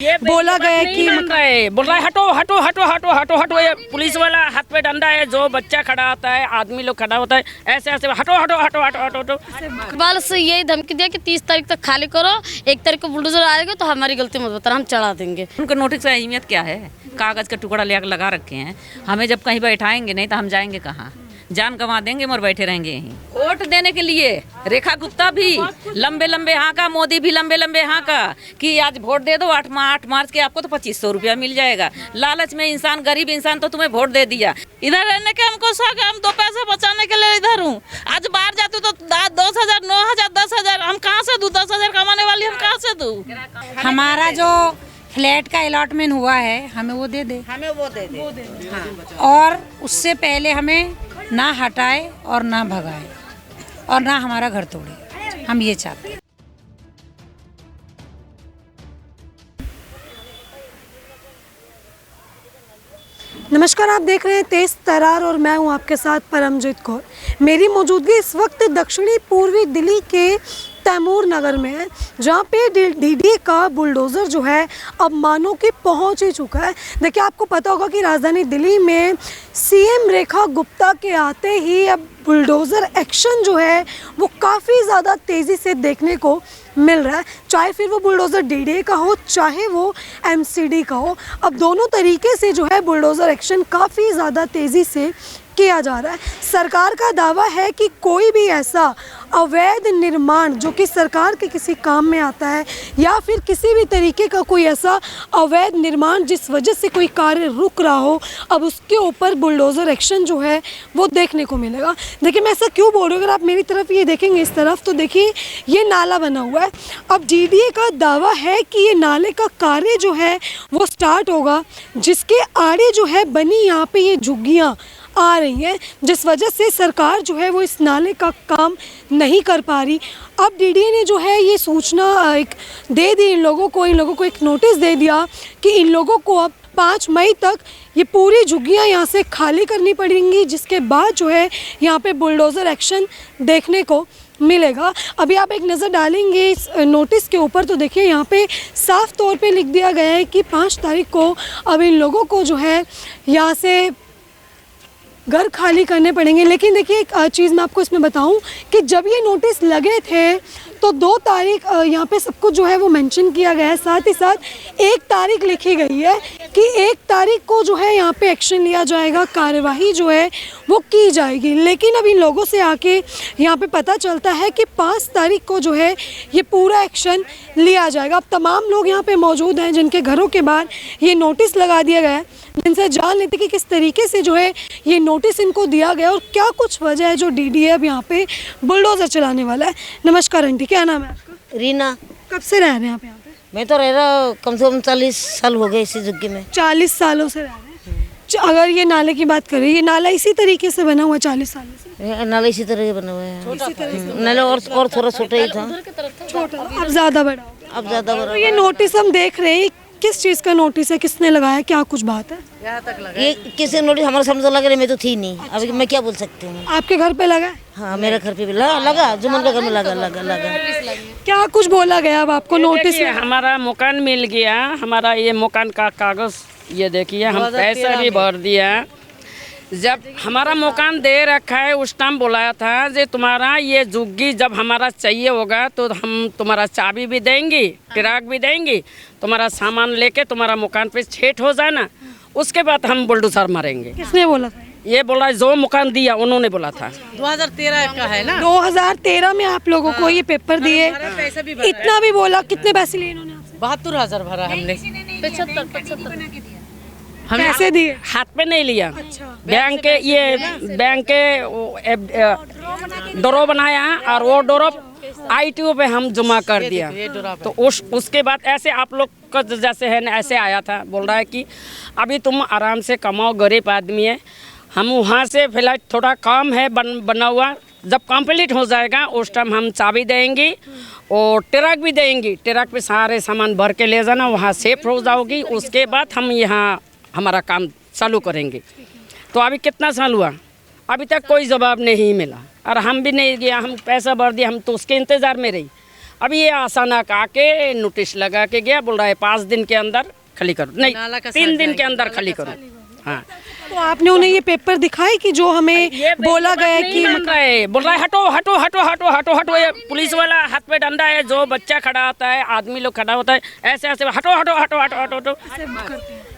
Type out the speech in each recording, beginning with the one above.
ये बोला गया कि बोल रहा है हटो हटो हटो हटो हटो हटो। ये पुलिस वाला हाथ पे डंडा है, जो बच्चा खड़ा होता है, आदमी लोग खड़ा होता है, ऐसे ऐसे हटो हटो हटो हटो हटो हटो। बाल से यही धमकी दिया कि 30 तारीख तक खाली करो, 1 तारीख को बुलडोजर आएगा तो हमारी गलती मत बताना, हम चढ़ा देंगे। उनका नोटिस का अहमियत क्या है? कागज़ का टुकड़ा लगा रखे हैं, हमें जब कहीं बैठाएंगे नहीं तो हम जाएंगे कहाँ? जान गंवा देंगे और बैठे रहेंगे यहीं। वोट देने के लिए रेखा गुप्ता भी लंबे लंबे हाँ का, मोदी भी लंबे लंबे हाँ का कि आज वोट दे दो 8 मार्च के आपको तो 2500 रुपया मिल जाएगा। लालच में इंसान, गरीब इंसान तो तुम्हें वोट दे दिया। इधर रहने के हमको शौक है, हम 2 पैसे बचाने के लिए इधर हूँ। आज बाहर जाते तो 10,000 9,000 10,000 हम कहाँ से दूँ? 10,000 कमाने वाली हम कहाँ से दूँ? हमारा जो फ्लैट का अलॉटमेंट हुआ है हमें वो दे दे, हमें वो दे दे। हाँ। और उससे पहले हमें ना हटाए और ना भगाए और ना हमारा घर तोड़े, हम ये चाहते हैं। नमस्कार, आप देख रहे हैं तेज तरार और मैं हूं आपके साथ परमजीत कौर। मेरी मौजूदगी इस वक्त दक्षिणी पूर्वी दिल्ली के तैमूर नगर में है, जहां पे डीडीए का बुलडोज़र जो है अब मानो कि पहुंच ही चुका है। देखिए, आपको पता होगा कि राजधानी दिल्ली में सीएम रेखा गुप्ता के आते ही अब बुलडोज़र एक्शन जो है वो काफ़ी ज़्यादा तेज़ी से देखने को मिल रहा है। चाहे फिर वो बुलडोज़र डीडीए का हो, चाहे वो एमसीडी का हो, अब दोनों तरीके से जो है बुलडोज़र एक्शन काफ़ी ज़्यादा तेज़ी से किया जा रहा है। सरकार का दावा है कि कोई भी ऐसा अवैध निर्माण जो कि सरकार के किसी काम में आता है या फिर किसी भी तरीके का कोई ऐसा अवैध निर्माण जिस वजह से कोई कार्य रुक रहा हो, अब उसके ऊपर बुलडोज़र एक्शन जो है वो देखने को मिलेगा। देखिए, मैं ऐसा क्यों बोल रही हूँ, अगर आप मेरी तरफ ये देखेंगे इस तरफ तो देखिए ये नाला बना हुआ है। अब डीडीए का दावा है कि ये नाले का कार्य जो है वो स्टार्ट होगा, जिसके आड़े जो है बनी यहाँ पे ये झुग्गियाँ आ रही हैं, जिस वजह से सरकार जो है वो इस नाले का काम नहीं कर पा रही। अब डीडीए ने जो है ये सूचना एक दे दी, इन लोगों को एक नोटिस दे दिया कि इन लोगों को अब 5 मई तक ये पूरी झुग्गियाँ यहाँ से खाली करनी पड़ेंगी, जिसके बाद जो है यहाँ पे बुलडोज़र एक्शन देखने को मिलेगा। अभी आप एक नज़र डालेंगे इस नोटिस के ऊपर तो देखिए यहाँ पे साफ तौर पे लिख दिया गया है कि 5 तारीख को अब इन लोगों को जो है यहाँ से घर खाली करने पड़ेंगे। लेकिन देखिए, एक चीज़ मैं आपको इसमें बताऊं कि जब ये नोटिस लगे थे तो 2 तारीख यहाँ पे सब कुछ जो है वो मेंशन किया गया है, साथ ही साथ 1 तारीख लिखी गई है कि 1 तारीख को जो है यहाँ पे एक्शन लिया जाएगा, कार्यवाही जो है वो की जाएगी। लेकिन अब इन लोगों से आके यहाँ पे पता चलता है कि 5 तारीख को जो है ये पूरा एक्शन लिया जाएगा। अब तमाम लोग यहाँ पे मौजूद हैं जिनके घरों के बाहर ये नोटिस लगा दिया गया है, जिनसे जान लेते कि किस तरीके से जो है ये नोटिस इनको दिया गया और क्या कुछ वजह है जो डीडीए अब यहाँ पे बुलडोज़र चलाने वाला है। नमस्कार आंटी, क्या नाम है आपका? रीना। कब से रह रहे हैं आप यहाँ पे? मैं तो रह रहा कम से कम 40 साल हो गए इसी झुग्गी में। 40 सालों से रह रहे हैं। अगर ये नाले की बात करें, ये नाला इसी तरीके से बना हुआ है 40 सालों से? नाला इसी तरह के बना हुआ है। नाला और थोड़ा छोटा ही था, छोटा, अब ज़्यादा बड़ा हो गया। अब ज़्यादा बड़ा। तो ये नोटिस हम देख रहे हैं, किस चीज़ का नोटिस है, किसने लगाया, क्या कुछ बात है? ये किसी नोटिस हमारे समझ लग रहा है, मैं तो थी नहीं, अभी मैं क्या बोल सकती हूँ। आपके घर पे लगा है? हाँ, मेरे घर पे भी लगा, जुम्मन के घर में लगा। क्या कुछ बोला गया अब आपको नोटिस में? हमारा मकान मिल गया, हमारा ये मकान का कागज ये देखिए, हम पैसा भी भर दिया। जब हमारा मकान दे रखा है उस टाइम बुलाया था जे तुम्हारा ये झुग्गी जब हमारा चाहिए होगा तो हम तुम्हारा चाबी भी देंगे, ट्रक भी देंगे, तुम्हारा सामान लेके तुम्हारा मकान पे छेट हो जाए ना, उसके बाद हम बुलडोज़र मारेंगे। किसने बोला था? ये बोला जो मकान दिया उन्होंने बोला था। 2013 का है ना। 2013 में आप लोगों को ये पेपर दिए, इतना भी बोला? कितने पैसे लिए इन्होंने आपसे? 72,000 भरा हमने। 75 पैसे दिए? हाथ पे नहीं लिया। अच्छा। बैंक के डोरो बनाया और वो डोरो ITO पे हम जमा कर दिया। तो उसके बाद ऐसे आप लोग का जैसे है ना ऐसे आया था, बोल रहा है कि अभी तुम आराम से कमाओ, गरीब आदमी है, हम वहाँ से फिलहाल थोड़ा काम है बना हुआ, जब कंप्लीट हो जाएगा उस टाइम हम चाबी देंगे और ट्रक भी देंगे, ट्रक पे सारे सामान भर के ले जाना, वहाँ सेफ हो जाओगी, उसके बाद हम यहाँ हमारा काम चालू करेंगे। तो अभी कितना साल हुआ, अभी तक कोई जवाब नहीं मिला और हम भी नहीं गया, हम पैसा भर दिया, हम तो उसके इंतज़ार में रही। अब ये अचानक आके नोटिस लगा के गया, बोल रहा है 5 दिन के अंदर खाली करो, नहीं 3 दिन के अंदर खाली करो। हाँ, तो आपने उन्हें ये पेपर दिखाए कि जो हमें बोला गया है कि बोल रहा है हटो हटो हटो हटो हटो हटो, ये पुलिस वाला हाथ पे डंडा है, जो बच्चा खड़ा होता है, आदमी लोग खड़ा होता है, ऐसे ऐसे हटो हटो हटो हटो हटो हटो,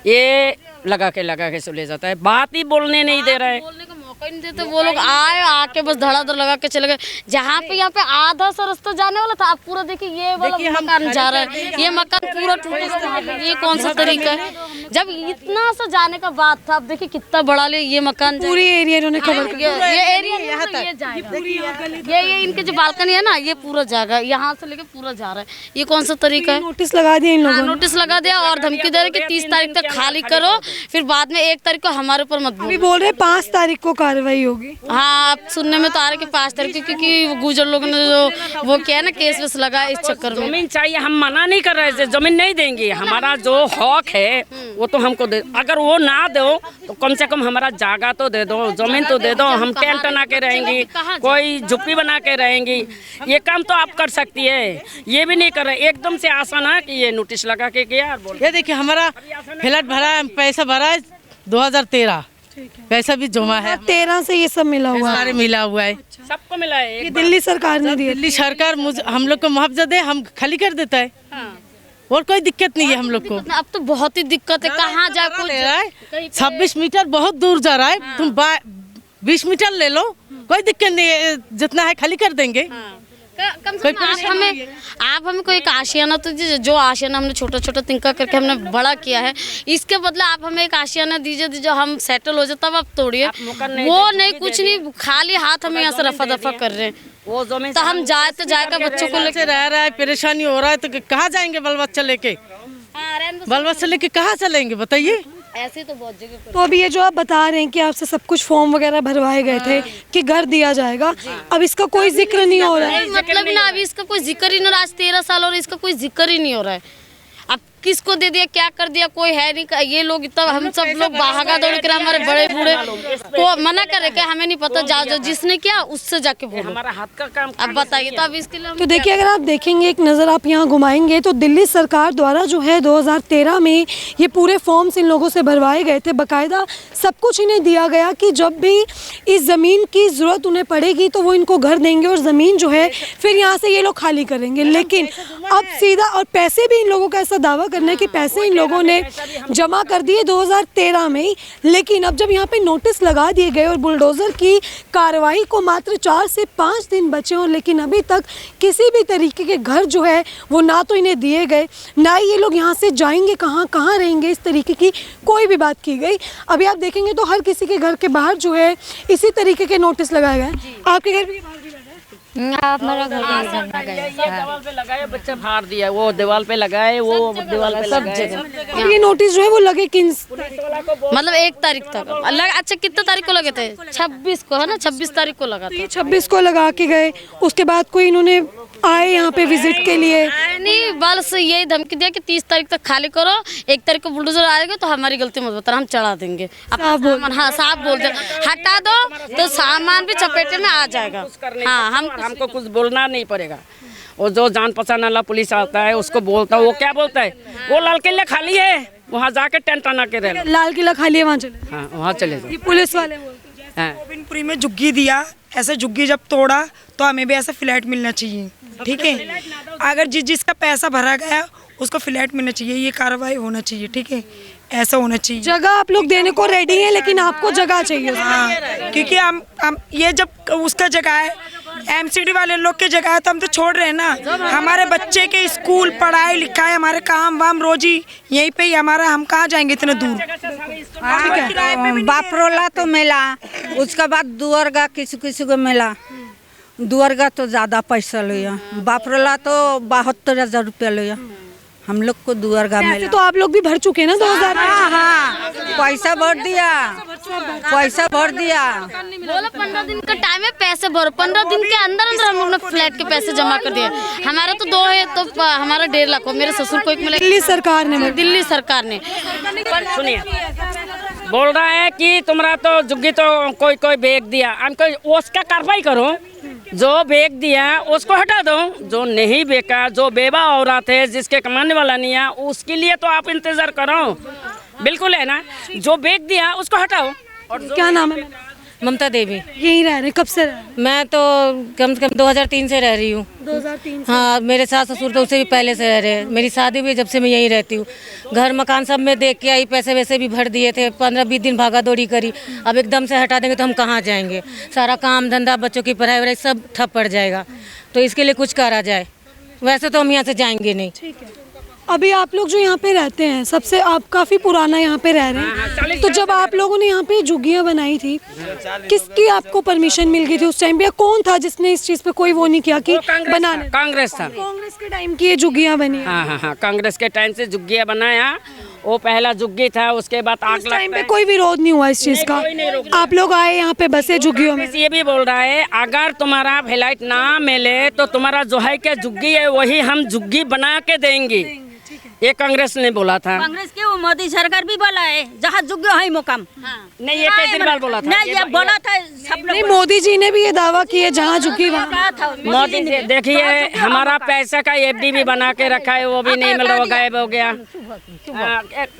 ये लगा के से ले जाता है, बात ही बोलने नहीं दे रहा है। बोलने का मौका ही नहीं देते वो लोग, आए आके बस धड़ाधड़ लगा के चले गए। जहाँ पे यहाँ पे आधा सा रास्ता जाने वाला था, अब पूरा देखिए ये वाला मकान जा रहा है, ये मकान पूरा टूटा, ये कौन सा तरीका है? जब इतना सा जाने का बात था, अब देखिए कितना बड़ा ले ये मकान, पूरी एरिया इन्होंने कवर कर ये एरिया यहाँ तक ये जाएगा, ये इनके जो बालकनी है ना, ये पूरा जाएगा, यहाँ से लेके पूरा जा रहा है, ये कौन सा तरीका है? नोटिस लगा दिया इन लोगों ने। नोटिस लगा दिया और धमकी दे रहे कि 30 तारीख तक खाली करो, फिर बाद में 1 तारीख को हमारे ऊपर मत अभी बोलो। बोल रहे 5 तारीख को कार्रवाई होगी। हाँ, अब सुनने में तो आ रहा है कि 5 तारीख को, क्योंकि वो गुजर लोगों ने जो वो किया है ना, केस वेस लगा इस चक्कर में। जमीन चाहिए, हम मना नहीं कर रहे थे, जमीन नहीं देंगे, हमारा जो हक है वो तो हमको दे, अगर वो ना दो तो कम से कम हमारा जगह तो दे दो, जमीन तो दे दो, हम टेंट बना के रहेंगे, कोई झुप्पी बना के रहेंगी, ये काम तो आप कर सकती है, ये भी नहीं कर रहे। एकदम से आसान है कि ये नोटिस लगा के गया। ये देखिए हमारा फ्लैट भरा है, पैसा भरा है 2013, पैसा भी जमा है, 13 से ये सब मिला हुआ है। सारे मिला हुआ है, सबको मिला है। ये दिल्ली सरकार ने दिया। दिल्ली सरकार हम लोग को मुआवजा दे, हम खाली कर देता है, और कोई दिक्कत नहीं है हम लोग को। अब तो बहुत ही दिक्कत है, कहाँ जा ले रहा है 26 मीटर बहुत दूर जा रहा है, तुम 20 मीटर ले लो, कोई दिक्कत नहीं है, जितना है खाली कर देंगे। कम से कम आप हमें कोई एक आशियाना तो दीजिए, जो आशियाना हमने छोटा छोटा तिनका करके हमने बड़ा किया है, इसके बदले आप हमें एक आशियाना दीजिए जो हम सेटल हो जाए, तब आप तोड़िए। वो नहीं, कुछ नहीं, खाली हाथ हमें यहाँ से रफा दफा कर रहे हैं। वो जमीन तो हम जाए तो जाएगा, बच्चों को लेकर रह रहा है, परेशानी हो रहा है, तो कहाँ जाएंगे बाल बच्चा लेके? बाल बच्चा लेके कहाँ चलेंगे बताइए? ऐसे तो बहुत जगह। तो अभी ये जो आप बता रहे हैं कि आपसे सब कुछ फॉर्म वगैरह भरवाए गए थे कि घर दिया जाएगा, अब इसका कोई जिक्र नहीं हो रहा है। मतलब ना, अभी इसका कोई जिक्र ही नहीं, आज 13 साल और इसका कोई जिक्र ही नहीं हो रहा है। अब किसको दे दिया, क्या कर दिया, कोई है नहीं। ये लोग इतना, हम सब लोग भागा दौड़ कर, हमारे बड़े बूढ़े को मना करे कि हमें नहीं पता, जाओ जिसने किया उससे जाके बोलो, हमारा हाथ का काम। अब बताइए। तो अब इसके लिए तो देखिए, अगर आप देखेंगे, एक नज़र आप यहाँ घुमाएंगे तो दिल्ली सरकार द्वारा जो है 2013 में ये पूरे फॉर्म्स इन लोगों से भरवाए गए थे, बाकायदा सब कुछ इन्हें दिया गया कि जब भी इस ज़मीन की ज़रूरत उन्हें पड़ेगी तो वो इनको घर देंगे और ज़मीन जो है फिर यहाँ से ये लोग खाली करेंगे। लेकिन अब सीधा, और पैसे भी इन लोगों का ऐसा दावा करना है कि पैसे इन लोगों ने जमा कर दिए 2013 में ही, लेकिन अब जब यहाँ पे नोटिस लगा दिए गए और बुलडोज़र की कार्रवाई को मात्र 4 से 5 दिन बचे हों, लेकिन अभी तक किसी भी तरीके के घर जो है वो ना तो इन्हें दिए गए, ना ही ये लोग यहाँ से जाएंगे कहाँ रहेंगे, इस तरीके की कोई भी बात की गई। अभी आप देखेंगे तो हर किसी के घर के बाहर जो है इसी तरीके के नोटिस लगाए गए। आपके घर भी हमारा घर दीवार पे लगाए, बच्चा फाड़ दिया, वो दीवार पे लगाए, वो दीवार पे सब जगह। ये नोटिस जो है वो लगे किन, मतलब 1 तारीख तक लगा। अच्छा, कितने तारीख को लगे थे? 26 को है ना, 26 तारीख को लगा था। 26 को लगा के गए, उसके बाद कोई इन्होंने आए यहाँ पे विजिट के लिए? नहीं, बस यही धमकी दिया कि 30 तारीख तक खाली करो, 1 तारीख को बुलडोजर आएगा तो हमारी गलती मत बताना, हम चढ़ा देंगे। साफ बोल, हाँ साफ बोल दे, हटा दो तो सामान भी चपेटे में आ जाएगा। हाँ, हमको कुछ बोलना नहीं पड़ेगा। वो जो जान पहचान वाला पुलिस आता है उसको बोलता है, वो क्या बोलता है, वो लाल किला खाली है, वहाँ जाके टेंट बना के रह लो। लाल किला खाली है, वहाँ चले, हाँ वहाँ चले जाओ। ये पुलिस वाले बोलते हैं। हाँ। गोविंदपुरी में झुग्गी दिया, ऐसे झुग्गी जब तोड़ा तो हमें भी ऐसा फ्लैट मिलना चाहिए, ठीक है। अगर जिसका पैसा भरा गया उसको फ्लैट मिलना चाहिए, ये कार्रवाई होना चाहिए, ठीक है, ऐसा होना चाहिए। जगह आप लोग देने को रेडी हैं, लेकिन आपको जगह चाहिए। हाँ, क्योंकि हम ये जब उसका जगह है, एमसीडी वाले लोग की जगह है, तो हम तो छोड़ रहे हैं ना। हमारे बच्चे के स्कूल, पढ़ाई लिखाई, हमारे काम वाम रोजी यहीं पे ही हमारा, हम कहाँ जाएंगे इतने दूर। बापरोला तो मिला, उसके बाद दुअरगा किसी किसी को मिला। दुअरगा तो ज़्यादा पैसा लिया, बापरोला तो 72,000 रुपया लिया। हम लोग को दुअरगा मिला। तो आप लोग भी भर चुके हैं ना 2000? हाँ, पैसा भर दिया, पैसा भर दिया। बोला 15 दिन का टाइम है, पैसे भरो। 15 दिन के अंदर अंदर हम लोग ने फ्लैट के पैसे जमा कर दिए। हमारा तो 2 है, तो हमारा 1.5 लाख हो। मेरे ससुर को 1 मिला। दिल्ली सरकार ने, दिल्ली सरकार ने सुनिए, बोल रहा है कि तुम्हारा तो झुग्गी तो कोई बेच दिया, हमको उसका कार्रवाई करो। जो बेच दिया उसको हटा दो, जो नहीं बेचा, जो बेवा औरत है जिसके कमाने वाला नहीं है उसके लिए तो आप इंतजार करो, बिल्कुल है ना। जो बेच दिया उसको हटाओ। और क्या नाम है? ममता देवी। यहीं रह रहे हैं? कब से रह रहे हैं? मैं तो कम से कम 2003 से रह रही हूँ। 2003 से? हाँ, मेरे सास ससुर तो उससे भी पहले से रह रहे हैं। मेरी शादी भी जब से मैं यहीं रहती हूँ। घर मकान सब में देख के आई, पैसे वैसे भी भर दिए थे, 15-20 दिन भागा दौड़ी करी। अब एकदम से हटा देंगे तो हम कहाँ जाएंगे? सारा काम धंधा, बच्चों की पढ़ाई वढ़ाई सब ठप पड़ जाएगा। तो इसके लिए कुछ करा जाए। वैसे तो हम यहाँ से जाएंगे नहीं। ठीक है। अभी आप लोग जो यहाँ पे रहते हैं, सबसे आप काफ़ी पुराना यहाँ पे रह रहे हैं, तो जब आप लोगों ने यहाँ पे झुग्गियाँ बनाई थी, किसकी आपको परमिशन मिल गई थी उस टाइम पे, या कौन था जिसने इस चीज़ पे कोई वो नहीं किया कि बनाने? कांग्रेस था। कांग्रेस के टाइम की ये झुग्गियाँ बनी? हाँ, कांग्रेस के टाइम से झुग्गियाँ बनाया। वो पहला झुग्गी था, उसके बाद आग टाइम पे कोई विरोध नहीं हुआ इस चीज़ का? आप लोग आए यहाँ पे बसे झुग्गियों में? ये भी बोल रहा है अगर तुम्हारा फ्लाइट ना मिले तो तुम्हारा जो है क्या झुग्गी है वही हम झुग्गी बना के देंगे। ये कांग्रेस ने बोला था। कांग्रेस के मोदी सरकार भी बोला है जहाँ झुग्गी है मुकाम। नहीं, ये केजरीवाल बोला था। नहीं, ये बोला था सब लोग। मोदी जी ने भी ये दावा किया जहाँ झुग्गी मोदी जी देखिए हमारा पैसा का एफडी भी बना के रखा है, वो भी नहीं मिल रहा, गायब हो गया।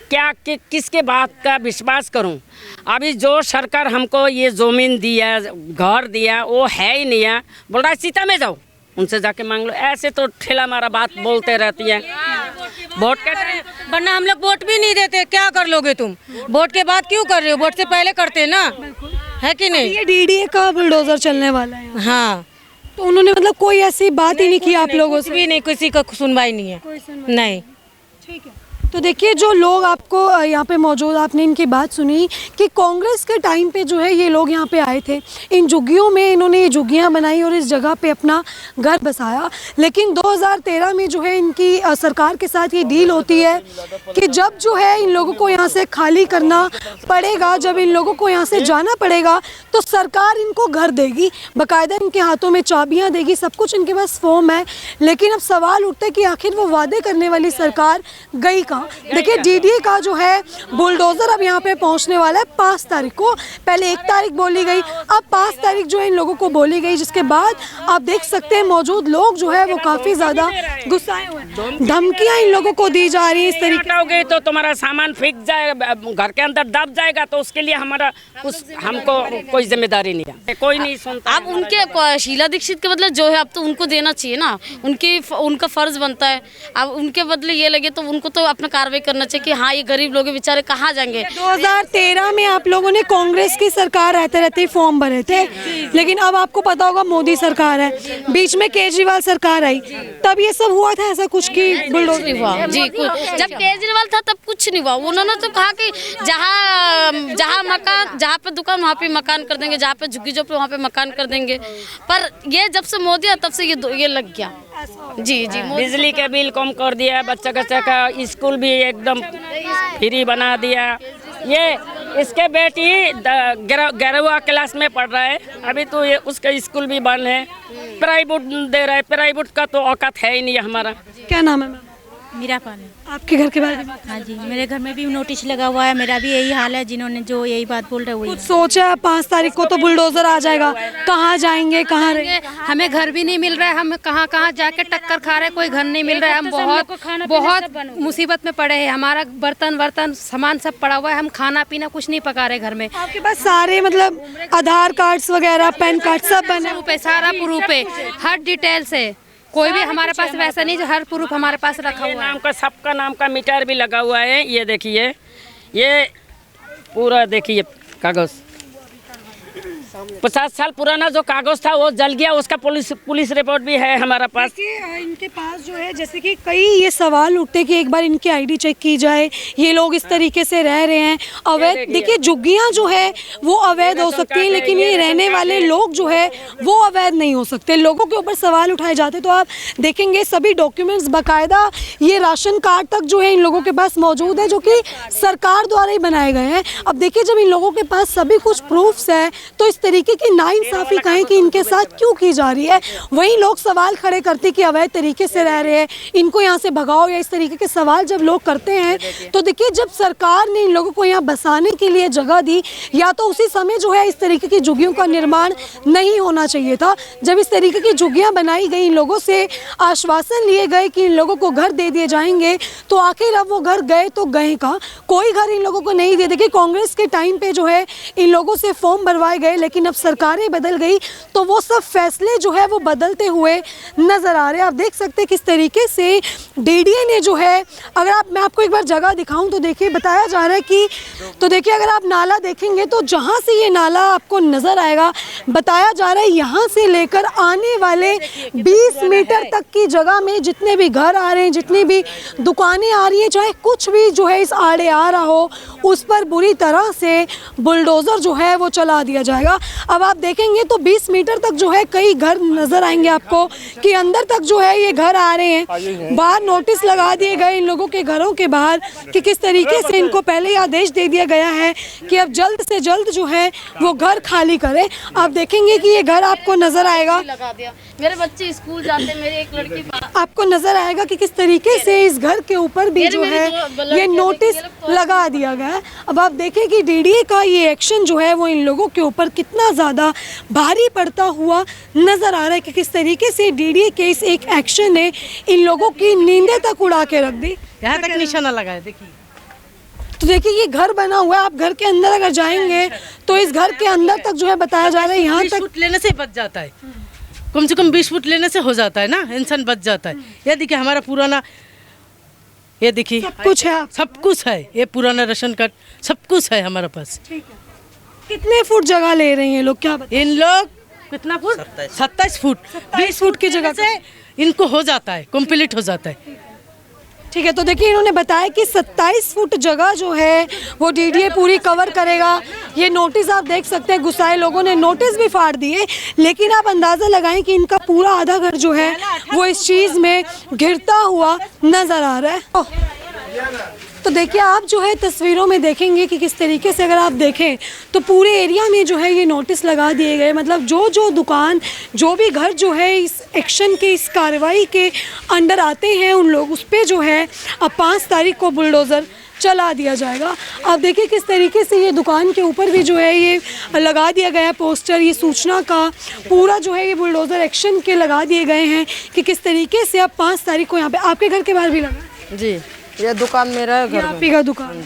क्या किसके बात का विश्वास करूं? अभी जो सरकार हमको ये जमीन दिया, घर दिया, वो है ही नहीं है। बोल रहा है सीता में जाओ, उनसे जाके मांग लो। ऐसे तो ठेला मारा बात बोलते रहती है। वोट वरना हम लोग वोट भी नहीं देते। क्या कर लोगे तुम? वोट के बाद क्यों कर रहे हो? वोट से पहले करते ना, है कि नहीं? ये डीडीए का बुलडोजर चलने वाला है। हाँ, तो उन्होंने मतलब कोई ऐसी बात ही नहीं की आप लोगों से? भी नहीं, किसी का सुनवाई नहीं है। नहीं। ठीक है। तो देखिए जो लोग आपको यहाँ पे मौजूद, आपने इनकी बात सुनी कि कांग्रेस के टाइम पे जो है ये लोग यहाँ पे आए थे, इन झुग्गियों में इन्होंने ये झुग्गियाँ बनाई और इस जगह पे अपना घर बसाया। लेकिन 2013 में जो है इनकी सरकार के साथ ये डील होती है कि जब जो है इन लोगों को यहाँ से खाली करना पड़ेगा, जब इन लोगों को यहाँ से जाना पड़ेगा तो सरकार इनको घर देगी, बाकायदा इनके हाथों में चाबियाँ देगी, सब कुछ इनके पास फॉर्म है। लेकिन अब सवाल उठता है कि आखिर वो वादे करने वाली सरकार गई कहाँ? देखिए डीडीए का जो है बुलडोजर अब यहाँ पे पहुँचने वाला है 5 तारीख को। पहले 1 तारीख बोली गई, अब 5 तारीख जो है इन लोगों को बोली गई, जिसके बाद आप देख सकते हैं मौजूद लोग जो है वो काफ़ी ज़्यादा गुस्साए हुए हैं। धमकियाँ इन लोगों को दी जा रही है इस तरीके हटाओगे तो तुम्हारा सामान फेंक जाएगा, घर के अंदर दब जाएगा, तो उसके लिए हमारा हमको कोई जिम्मेदारी नहीं है, कोई नहीं सुनता। अब उनके शीला दीक्षित के बदले जो है अब तो उनको देना चाहिए ना, उनका फर्ज बनता है। अब उनके बदले ये लगे तो उनको तो अपना कार्रवाई करना चाहिए कि हाँ ये गरीब लोग बेचारे कहाँ जाएंगे। 2013 में आप लोगों ने कांग्रेस की सरकार रहते रहते ही फॉर्म भरे थे, लेकिन अब आपको पता होगा मोदी सरकार है, बीच में केजरीवाल सरकार आई, तब ये सब हुआ था ऐसा कुछ की बुलडोजर हुआ जी। जब केजरीवाल था तब कुछ नहीं हुआ। उन्होंने तो कहा कि जहाँ पे दुकान वहाँ पे मकान कर देंगे, जहाँ पे झुग्गी झोपड़ी वहाँ पे मकान कर देंगे। पर ये जब से मोदी है तब से ये लग गया। जी जी, बिजली के बिल कम कर दिया, बच्चा का स्कूल भी एकदम फ्री बना दिया। ये इसके बेटी 11वां क्लास में पढ़ रहा है अभी, तो ये उसका स्कूल भी बंद है, प्राइवेट दे रहा है। प्राइवेट का तो औकात है ही नहीं हमारा। क्या नाम है? मीरा पाल। आपके घर के बारे में? हाँ जी, मेरे घर में भी नोटिस लगा हुआ है, मेरा भी यही हाल है। जिन्होंने जो यही बात बोल रहे हैं कुछ सोचा है 5 तारीख को तो बुलडोजर आ जाएगा, कहाँ जाएंगे, कहाँ रहेंगे? हमें घर भी नहीं मिल रहा है, हम कहाँ जाके टक्कर खा रहे हैं, कोई घर नहीं मिल रहा है। हम बहुत मुसीबत में पड़े हैं। हमारा बर्तन सामान सब पड़ा हुआ है, हम खाना पीना कुछ नहीं पका रहे घर में। आपके पास सारे मतलब आधार कार्ड्स वगैरह, पैन कार्ड सब बने पे, सारा प्रूफ है, हर डिटेल से। कोई भी हमारे पास वैसा नहीं, हर प्रूफ हमारे पास रखा हुआ है। नाम का सबका नाम का मीटर भी लगा हुआ है। ये देखिए, ये पूरा देखिए कागज 50 साल पुराना जो कागज था वो जल गया, उसका पुलिस रिपोर्ट भी है हमारा पास। इनके पास जो है जैसे कि कई ये सवाल उठते कि एक बार इनकी आईडी चेक की जाए, ये लोग इस तरीके से रह रहे हैं अवैध। देखिए झुग्गियाँ जो है वो अवैध हो सकती है, लेकिन ये रहने वाले लोग जो है वो अवैध नहीं हो सकते। लोगों के ऊपर सवाल उठाए जाते, तो आप देखेंगे सभी डॉक्यूमेंट्स बाकायदा, ये राशन कार्ड तक जो है इन लोगों के पास मौजूद है, जो कि सरकार द्वारा ही बनाए गए हैं। अब देखिए जब इन लोगों के पास सभी कुछ प्रूफ्स है तो इस तरीके की नाइंसाफ़ी कहें कि इनके साथ क्यों की जा रही है। वहीं लोग सवाल खड़े करते कि अवैध तरीके से रह रहे हैं, इनको यहाँ से भगाओ, या इस तरीके के सवाल जब लोग करते हैं तो देखिए जब सरकार ने इन लोगों को यहाँ बसाने के लिए जगह दी, या तो उसी समय जो है इस तरीके की झुग्गियों का निर्माण नहीं होना चाहिए था। जब इस तरीके की झुग्गियाँ बनाई गई, इन लोगों से आश्वासन लिए गए कि इन लोगों को घर दे दिए जाएंगे, तो आखिर अब वो घर गए तो गए कहाँ? कोई घर इन लोगों को नहीं दिए। देखिए कांग्रेस के टाइम पे जो है इन लोगों से फॉर्म भरवाए गए, लेकिन अब सरकारें बदल गई तो वो सब फैसले जो है वो बदलते हुए नजर आ रहे हैं। आप देख सकते हैं किस तरीके से डीडीए ने जो है, अगर मैं आपको एक बार जगह दिखाऊं तो देखिए बताया जा रहा है कि, तो देखिए अगर आप नाला देखेंगे तो जहां से ये नाला आपको नजर आएगा, बताया जा रहा है यहाँ से लेकर आने वाले 20 मीटर तक की जगह में जितने भी घर आ रहे हैं, जितनी भी दुकानें आ रही हैं, चाहे कुछ भी जो है इस आड़े आ रहा हो, उस पर बुरी तरह से बुलडोज़र जो है वो चला दिया जाएगा। अब आप देखेंगे तो 20 मीटर तक जो है कई घर नज़र आएंगे आपको कि अंदर तक जो है ये घर आ रहे हैं। बाहर नोटिस लगा दिए गए इन लोगों के घरों के बाहर कि किस तरीके से इनको पहले ही आदेश दे दिया गया है कि अब जल्द से जल्द जो है वो घर खाली करें। आप देखेंगे कि ये घर आपको नज़र आएगा, मेरे बच्चे स्कूल जाते हैं, मेरी एक लड़की आपको नज़र आएगा कि किस तरीके से इस घर के ऊपर भी जो है ये नोटिस लगा दिया गया है। अब आप देखें कि डीडीए का ये एक्शन जो है वो इन लोगों के ऊपर कितना ज़्यादा भारी पड़ता हुआ नज़र आ रहा है कि किस तरीके से डीडीए के इस एक एक्शन ने इन लोगों की नींदें तक उड़ा के रख दी। यहाँ तक निशाना लगा है, देखिए। तो देखिए ये घर बना हुआ है, आप घर के अंदर अगर जाएंगे तो इस घर के अंदर तक जो है बताया जा रहा है यहाँ तक लेने से बच जाता है, कम से कम 20 फुट लेने से हो जाता है ना, इंसान बच जाता है। ये देखिए हमारा पुराना, ये देखिए सब कुछ है, सब कुछ है, ये पुराना राशन कार्ड सब कुछ है हमारे पास। कितने फुट जगह ले रहे हैं लोग, क्या बताएं? इन लोग कितना फुट? 27 फुट, 20 फुट की जगह से इनको हो जाता है, कंप्लीट हो जाता है। ठीक है, तो देखिए इन्होंने बताया कि 27 फुट जगह जो है वो डीडीए पूरी कवर करेगा। ये नोटिस आप देख सकते हैं, गुस्साए लोगों ने नोटिस भी फाड़ दिए, लेकिन आप अंदाज़ा लगाएं कि इनका पूरा आधा घर जो है वो इस चीज़ में घिरता हुआ नज़र आ रहा है। तो देखिए आप जो है तस्वीरों में देखेंगे कि किस तरीके से अगर आप देखें तो पूरे एरिया में जो है ये नोटिस लगा दिए गए। मतलब जो दुकान, जो भी घर जो है इस एक्शन के, इस कार्रवाई के अंडर आते हैं, उन लोग उस पर जो है अब 5 तारीख को बुलडोज़र चला दिया जाएगा। अब देखिए किस तरीके से ये दुकान के ऊपर भी जो है ये लगा दिया गया पोस्टर, ये सूचना का पूरा जो है ये बुलडोज़र एक्शन के लगा दिए गए हैं कि किस तरीके से अब 5 तारीख को यहाँ पे आपके घर के बाहर भी लगा। जी, ये दुकान मेरा है, घर आप ही का दुकान।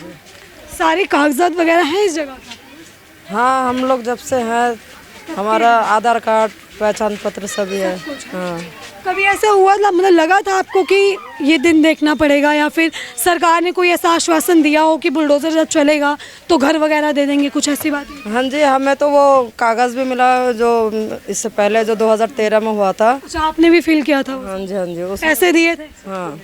सारे कागजात वगैरह हैं इस जगह? हाँ, हम लोग जब से हैं, हमारा आधार कार्ड, पहचान पत्र सभी है। हाँ। कभी ऐसा हुआ था, मतलब लगा था आपको कि ये दिन देखना पड़ेगा, या फिर सरकार ने कोई ऐसा आश्वासन दिया हो कि बुलडोज़र जब चलेगा तो घर वगैरह दे देंगे, कुछ ऐसी बात? हाँ जी, हमें तो वो कागज़ भी मिला जो इससे पहले जो 2013 में हुआ था। अच्छा, आपने भी फिल किया था? हाँ जी, हाँ जी, ऐसे दिए थे? हाँ।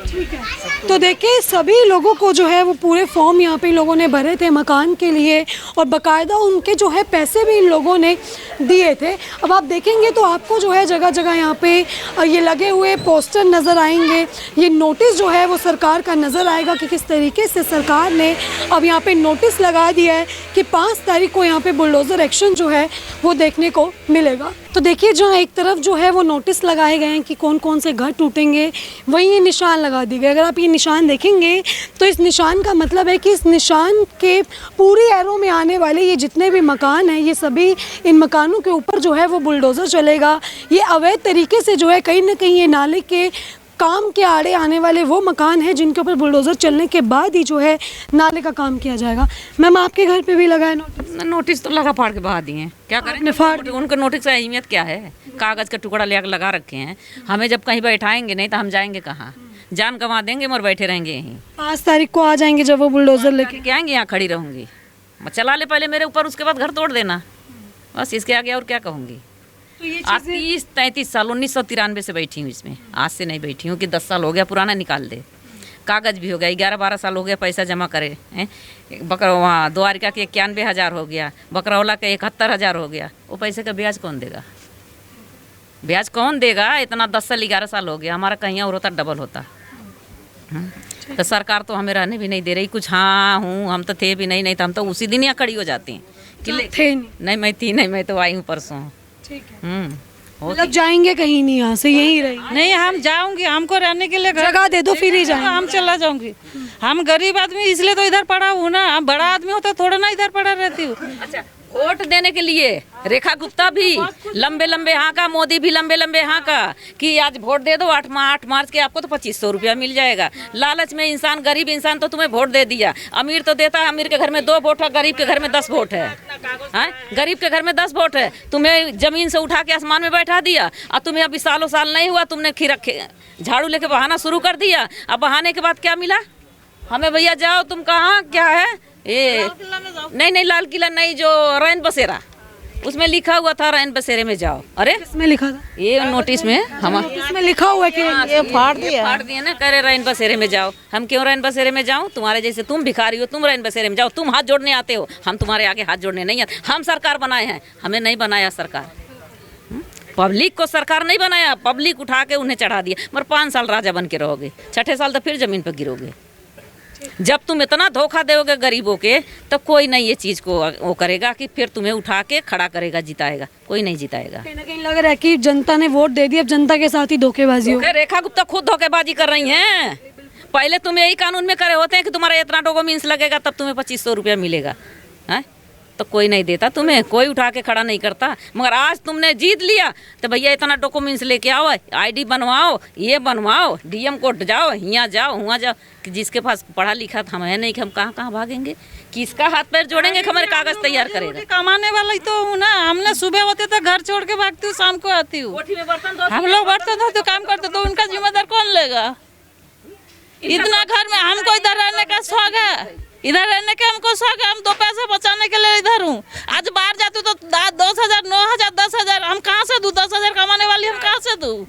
ठीक है, तो देखिए सभी लोगों को जो है वो पूरे फॉर्म यहाँ पे इन लोगों ने भरे थे मकान के लिए, और बाकायदा उनके जो है पैसे भी इन लोगों ने दिए थे। अब आप देखेंगे तो आपको जो है जगह जगह यहाँ पे ये लगे हुए पोस्टर नज़र आएंगे, ये नोटिस जो है वो सरकार का नज़र आएगा कि किस तरीके से सरकार ने अब यहाँ पे नोटिस लगा दिया है कि 5 तारीख को यहाँ पे बुलडोज़र एक्शन जो है वो देखने को मिलेगा। तो देखिए जहाँ एक तरफ जो है वो नोटिस लगाए गए हैं कि कौन कौन से घर टूटेंगे, वहीं ये निशान लगा दिए गए। अगर आप ये निशान देखेंगे तो इस निशान का मतलब है कि इस निशान के पूरी एरो में आने वाले ये जितने भी मकान हैं, ये सभी इन मकानों के ऊपर जो है वो बुलडोज़र चलेगा। ये अवैध तरीके से जो है कहीं ना कहीं ये नाले के काम के आड़े आने वाले वो मकान हैं जिनके ऊपर बुलडोज़र चलने के बाद ही जो है नाले का काम किया जाएगा। मैम आपके घर पे भी लगा है नोटिस? नोटिस तो लगा फाड़ के बहा दिए हैं, क्या करें? फाड़ उनका नोटिस का अहमियत क्या है? कागज़ का टुकड़ा ले लगा रखे हैं, हमें जब कहीं बैठाएंगे नहीं तो हम जाएंगे कहाँ? जान गंवा देंगे और बैठे रहेंगे यहीं। 5 तारीख को आ जाएंगे जब वो बुलडोज़र लेके आएंगे, यहाँ खड़ी रहूँगी, चला ले पहले मेरे ऊपर, उसके बाद घर तोड़ देना, बस इसके आगे और क्या कहूँगी। आज 30-33 साल 1993 से बैठी हूँ इसमें, आज से नहीं बैठी हूँ कि 10 साल हो गया, पुराना निकाल दे, कागज़ भी हो गया, 11-12 साल हो गया पैसा जमा करे हैं। बकरा वहाँ द्वारिका के 91,000 हो गया, बकरौला के 71,000 हो गया, वो पैसे का ब्याज कौन देगा? ब्याज कौन देगा? इतना 10 साल 11 साल हो गया, हमारा कहीं और होता डबल होता। तो सरकार तो हमें रहने भी नहीं दे रही कुछ। हाँ हूँ, हम तो थे भी नहीं, नहीं तो हम तो उसी दिन यहाँ खड़ी हो जाती हैं। थे नहीं? नहीं मैं थी नहीं, मैं तो आई हूँ परसों। ठीक है, होती। मतलब जाएंगे कहीं नहीं यहाँ से, यहीं रहेंगे? नहीं, हम जाऊंगी, हमको रहने के लिए जगह दे दो फिर ही जाएंगे। हम चला जाऊंगी। हम गरीब आदमी इसलिए तो इधर पड़ा हूँ ना, हम बड़ा आदमी होता थोड़ा ना इधर पड़ा रहती हूँ। अच्छा, वोट देने के लिए रेखा गुप्ता भी लंबे लंबे यहाँ का, मोदी भी लंबे लंबे यहाँ का कि आज वोट दे दो 8 मार्च के आपको तो 2500 रुपया मिल जाएगा। लालच में इंसान, गरीब इंसान तो तुम्हें वोट दे दिया। अमीर तो देता है, अमीर के घर में 2 वोट है, गरीब के घर में 10 वोट है। गरीब के घर में 10 वोट है, तुम्हें जमीन से उठा के आसमान में बैठा दिया। और तुम्हें अभी सालों साल नहीं हुआ, तुमने झाड़ू लेके बहाना शुरू कर दिया। अब बहाने के बाद क्या मिला हमें? भैया जाओ तुम कहाँ, क्या है ये? नहीं, लाल किला नहीं, जो रैन बसेरा, उसमें लिखा हुआ था रैन बसेरे में जाओ। अरे इसमें लिखा था? ये नोटिस में हम इसमें लिखा हुआ है कि ये फाड़ दिया ना, करे रैन बसेरे में जाओ। हम क्यों रैन बसेरे में जाऊँ? तुम्हारे जैसे तुम भिखारी हो, तुम रैन बसेरे में जाओ। तुम हाथ जोड़ने आते हो, हम तुम्हारे आगे हाथ जोड़ने नहीं आते। हम सरकार बनाए हैं, हमें नहीं बनाया सरकार। पब्लिक को सरकार नहीं बनाया, पब्लिक उठा के उन्हें चढ़ा दिया। मगर 5 साल राजा बन के रहोगे, 6ठे साल तो फिर जमीन पर गिरोगे। जब तुम इतना धोखा दोगे गरीबों के, तो कोई नहीं ये चीज को वो करेगा कि फिर तुम्हें उठा के खड़ा करेगा, जिताएगा। कोई नहीं जिताएगा। कहीं ना कहीं लग रहा है कि जनता ने वोट दे दी, अब जनता के साथ ही धोखेबाजी हो। रेखा गुप्ता खुद धोखेबाजी कर रही हैं। पहले तुम यही कानून में करे होते हैं कि तुम्हारा इतना डॉक्यूमेंट्स लगेगा तब तुम्हें 2500 रुपया मिलेगा, है? तो कोई नहीं देता तुम्हें, कोई उठा के खड़ा नहीं करता। मगर आज तुमने जीत लिया तो भैया इतना डॉक्यूमेंट्स लेके आओ, आईडी बनवाओ, ये बनवाओ, डीएम कोर्ट जाओ, यहाँ जाओ, वहाँ जाओ। कि जिसके पास पढ़ा लिखा था है नहीं कि हम कहाँ कहाँ भागेंगे, किसका हाथ पैर जोड़ेंगे कि हमारे कागज तैयार करेगा? कमाने वाला ही तो हूँ ना। हमने सुबह होते तो घर छोड़ के भागती हूँ, शाम को आती हूँ। हम लोग बर्तन धोते काम करते, तो उनका जिम्मेदार कौन लेगा? इतना घर में हमको इधर रहने का शौक है, इधर रहने के हमको शौक है। हम 2 पैसे बचाने के लिए इधर हूँ। आज बाहर जाती हूँ तो 10,000, 9,000, 10,000, हम कहाँ से दूँ? 10,000 कमाने वाली हम कहाँ से दूँ?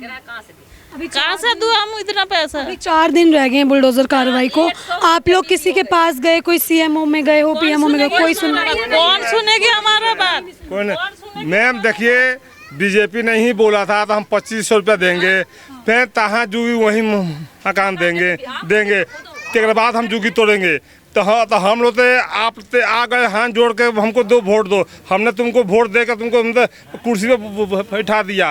कहाँ से दूँ हम इतना पैसा? अभी 4 दिन रह गए हैं बुलडोजर कार्रवाई को। आप लोग किसी के पास गए, कोई सीएमओ में गए हो, पीएमओ में गए, कोई कौन सुनेगी हमारा बात? कौन? मैम देखिए, बीजेपी ने ही बोला था तो हम 2500 रुपया देंगे, फिर तहाँ जुगी वही मकान देंगे के बाद हम जुगी तोड़ेंगे। तो हाँ, तो हम लोग आप आ गए हाथ जोड़ के हमको 2 वोट दो। हमने तुमको वोट देकर तुमको कुर्सी पे बैठा दिया।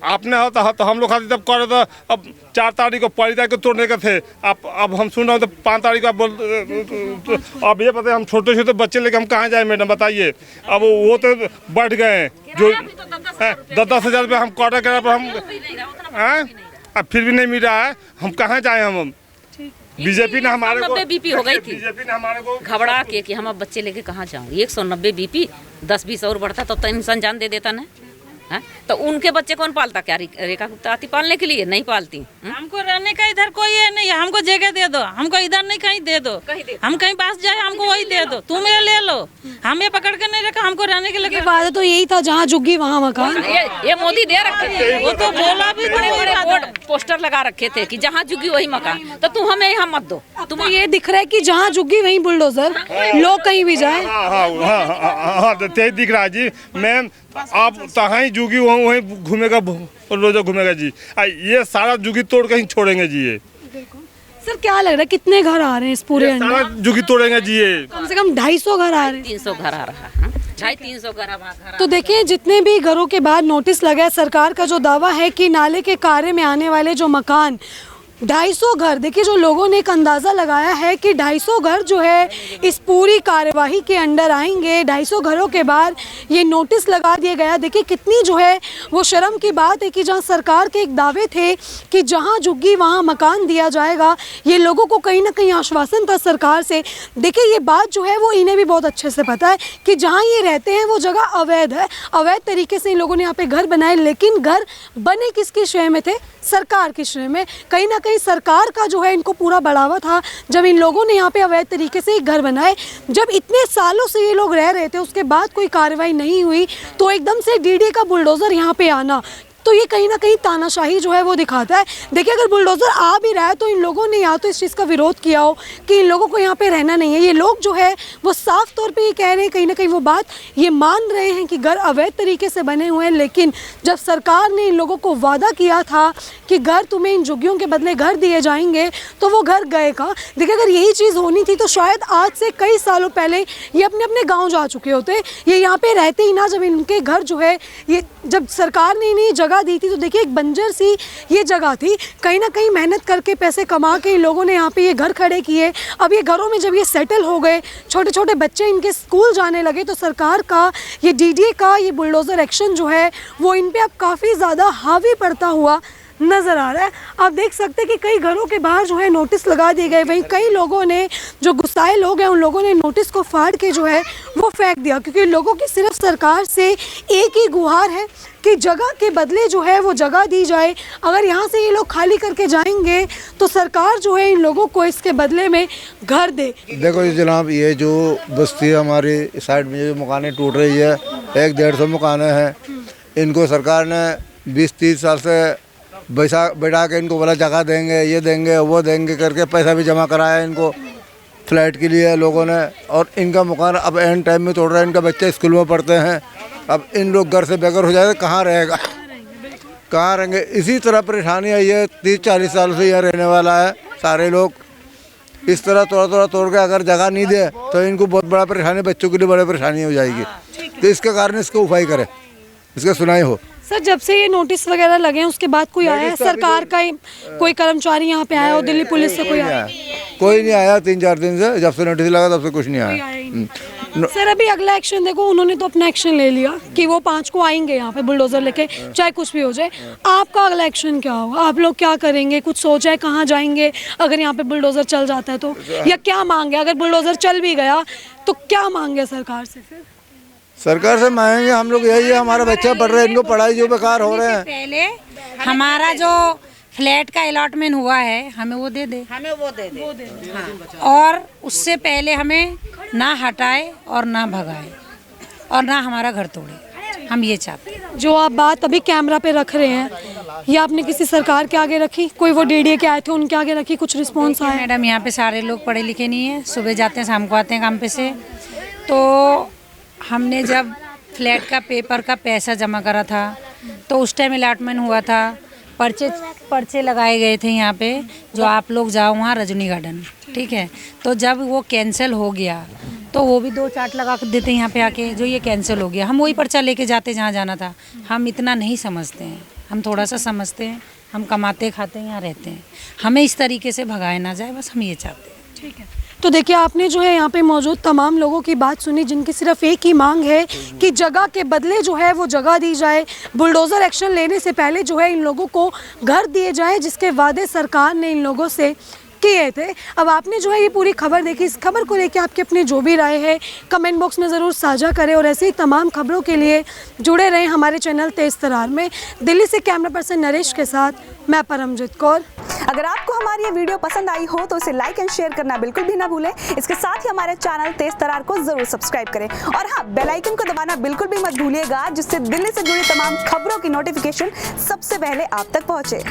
आपने हो तो हम लोग खाते तब करे तो अब 4 तारीख को, 1 तारीख को तोड़ने के थे। अब हम सुन रहे हो तो 5 तारीख को आप बोल। तो अब ये पता हम छोटे छोटे बच्चे लेके हम कहाँ जाए मैडम बताइए? अब वो तो बढ़ गए हैं, जो 10,000 रुपये हम क्वार्टर करे पर हम अब फिर भी नहीं मिल रहा है। हम कहाँ जाए? हम बीजेपी ने हमारे को 190 बीपी हो गई थी, बीजेपी ने हमारे को घबरा के कि हम अब बच्चे लेके कहाँ जाऊँगी। 190 बीपी 10-20 और बढ़ता तो इंसान जान दे देता ना। है? तो उनके बच्चे कौन पालता? क्या रेखा गुप्ता आती पालने के लिए? नहीं पालती। हमको रहने का इधर कोई है नहीं, हमको जगह दे दो। हमको इधर नहीं कहीं दे दो, हम कहीं पास जाए हमको वही दे दो। तुम ये ले लो, हमें पकड़ के नहीं रखा। हमको रहने के लिए वादा तो यही था, जहाँ झुग्गी वहाँ मकान। ये मोदी दे रखे थे, वो तो बोला भी, बड़े बोर्ड पोस्टर लगा रखे थे कि जहाँ झुग्गी वही मकान। तो तुम हमें यहाँ मत दो। तुम ये दिख रहा है कि जहाँ झुग्गी वहीं बुलडोजर, लोग कहीं भी जाए। हाँ, दिख रहा है जी मैम। आप तहाँ ही जुगी वहीं घूमेगा, रोजा घूमेगा जी। ये सारा जुगी तोड़ के ही छोड़ेंगे जी। ये सर क्या लग रहा है, कितने घर आ रहे हैं इस पूरे अंडर? सारा जुगी तोड़ेंगे जी। ये कम से कम 250 घर आ रहे हैं। 300 घर आ रहा है, 250-300 घर। तो देखिए, जितने भी घरों के बाद नोटिस लगा है, सरकार का जो दावा है कि नाले के कार्य में आने वाले जो मकान 250 घर, देखिए जो लोगों ने एक अंदाज़ा लगाया है कि 250 घर जो है इस पूरी कार्यवाही के अंडर आएंगे। 250 घरों के बाद ये नोटिस लगा दिया गया। देखिए कितनी जो है वो शर्म की बात है कि जहां सरकार के एक दावे थे कि जहां झुग्गी वहां मकान दिया जाएगा, ये लोगों को कहीं ना कहीं आश्वासन था सरकार से। देखिए ये बात जो है वो इन्हें भी बहुत अच्छे से पता है कि जहाँ ये रहते हैं वो जगह अवैध है। अवैध तरीके से इन लोगों ने यहाँ पे घर बनाए, लेकिन घर बने किसके श्रेय में थे? सरकार के श्रेय में। कहीं ना कहीं सरकार का जो है इनको पूरा बढ़ावा था जब इन लोगों ने यहाँ पे अवैध तरीके से घर बनाए। जब इतने सालों से ये लोग रह रहे थे, उसके बाद कोई कार्रवाई नहीं हुई, तो एकदम से डीडी का बुलडोज़र यहाँ पे आना, तो ये कहीं ना कहीं तानाशाही जो है वो दिखाता है। देखिए अगर बुलडोज़र आ भी रहा है तो इन लोगों ने या तो इस चीज़ का विरोध किया हो कि इन लोगों को यहाँ पे रहना नहीं है। ये लोग जो है वो साफ तौर पे ये कह रहे हैं, कहीं ना कहीं वो बात ये मान रहे हैं कि घर अवैध तरीके से बने हुए हैं, लेकिन जब सरकार ने इन लोगों को वादा किया था कि घर तुम्हें इन झुग्गियों के बदले घर दिए जाएंगे तो वो घर गए कहाँ। देखिए अगर यही चीज़ होनी थी तो शायद आज से कई सालों पहले ये अपने अपने गाँव जा चुके होते, ये यहाँ पे रहते ही ना। जब इनके घर जो है ये जब सरकार ने इन्हें जगह दी थी तो देखिए एक बंजर सी ये जगह थी, कहीं ना कहीं मेहनत करके पैसे कमा के इन लोगों ने यहाँ पे ये घर खड़े किए। अब ये घरों में जब ये सेटल हो गए, छोटे छोटे बच्चे इनके स्कूल जाने लगे, तो सरकार का ये डीडीए का ये बुलडोज़र एक्शन जो है वो इन पे अब काफ़ी ज़्यादा हावी पड़ता हुआ नज़र आ रहा है। आप देख सकते हैं कि कई घरों के बाहर जो है नोटिस लगा दिए गए, वहीं कई लोगों ने जो गुस्साए लोग हैं उन लोगों ने नोटिस को फाड़ के जो है वो फेंक दिया, क्योंकि लोगों की सिर्फ सरकार से एक ही गुहार है कि जगह के बदले जो है वो जगह दी जाए। अगर यहाँ से ये लोग खाली करके जाएंगे तो सरकार जो है इन लोगों को इसके बदले में घर दे। देखो जनाब, ये जो बस्ती है हमारी साइड में जो मकानें टूट रही है, 100-150 मकानें हैं, इनको सरकार ने 20-30 साल से बैठा के इनको बोला जगह देंगे, ये देंगे, वो देंगे करके पैसा भी जमा कराया इनको फ्लैट के लिए लोगों ने, और इनका मकान अब एंड टाइम में तोड़ रहा है। इनका बच्चे स्कूल में पढ़ते हैं, अब इन लोग घर से बेघर हो जाए, कहाँ रहेगा, कहाँ रहेंगे। इसी तरह परेशानी है, ये 30-40 साल से यहाँ रहने वाला है सारे लोग। इस तरह थोड़ा तोड़ के अगर जगह नहीं दे तो इनको बहुत बड़ा परेशानी, बच्चों के लिए बड़ी परेशानी हो जाएगी। तो इसके कारण इसको उपाय करे, इसका सुनाई हो। सर जब से ये नोटिस वगैरह लगे हैं उसके बाद कोई आया है सरकार का, कोई कर्मचारी यहाँ पे आया हो, दिल्ली पुलिस से कोई आया? कोई नहीं आया 3-4 दिन से, जब से नोटिस लगा तब से कुछ नहीं आया। सर अभी अगला एक्शन देखो, उन्होंने तो अपना एक्शन ले लिया कि वो 5 को आएंगे यहाँ पे बुलडोजर लेके, चाहे कुछ भी हो जाए। आपका अगला एक्शन क्या होगा? आप लोग क्या करेंगे? कुछ सोचा है कहाँ जाएंगे अगर यहाँ पे बुलडोजर चल जाता है तो, या क्या मांगे? अगर बुलडोजर चल भी गया तो क्या मांगे सरकार से? फिर सरकार से मांगेंगे हम लोग यही है, हमारे बच्चे पढ़ रहे हैं, इनको पढ़ाई जो बेकार हो रहे हैं। पहले हमारा जो फ्लैट का अलॉटमेंट हुआ है हमें वो दे दे, हाँ। और उससे पहले हमें ना हटाए और ना भगाए और ना हमारा घर तोड़े, हम ये चाहते हैं। जो आप बात अभी कैमरा पे रख रहे हैं ये आपने किसी सरकार के आगे रखी? कोई वो डीडीए के आए थे उनके आगे रखी? कुछ रिस्पॉन्स आया? मैडम यहाँ पे सारे लोग पढ़े लिखे नहीं है, सुबह जाते हैं शाम को आते हैं काम पे से। तो हमने जब फ्लैट का पेपर का पैसा जमा करा था तो उस टाइम अलॉटमेंट हुआ था, पर्चे लगाए गए थे यहाँ पे, जो आप लोग जाओ वहाँ रजनी गार्डन, ठीक है। तो जब वो कैंसिल हो गया तो वो भी 2 चार्ट लगा कर देते यहाँ पे आके, जो ये कैंसिल हो गया हम वही पर्चा लेके जाते जहाँ जाना था। हम इतना नहीं समझते हैं, हम थोड़ा सा समझते हैं, हम कमाते खाते हैं यहाँ रहते हैं, हमें इस तरीके से भगाया ना जाए, बस हम ये चाहते हैं। ठीक है, तो देखिए आपने जो है यहाँ पे मौजूद तमाम लोगों की बात सुनी, जिनकी सिर्फ एक ही मांग है कि जगह के बदले जो है वो जगह दी जाए, बुलडोज़र एक्शन लेने से पहले जो है इन लोगों को घर दिए जाए, जिसके वादे सरकार ने इन लोगों से किए थे। अब आपने जो है ये पूरी खबर देखी, इस खबर को लेके आपके अपने जो भी राय है कमेंट बॉक्स में ज़रूर साझा करें, और ऐसे ही तमाम खबरों के लिए जुड़े रहें हमारे चैनल तेज़ तरार में। दिल्ली से कैमरा पर्सन नरेश के साथ मैं परमजीत कौर। अगर आपको हमारी ये वीडियो पसंद आई हो तो इसे लाइक एंड शेयर करना बिल्कुल भी ना भूलें। इसके साथ ही हमारे चैनल तेज तरार को जरूर सब्सक्राइब करें, और हाँ, बेल आइकन को दबाना बिल्कुल भी मत भूलिएगा, जिससे दिल्ली से जुड़ी तमाम खबरों की नोटिफिकेशन सबसे पहले आप तक पहुंचे।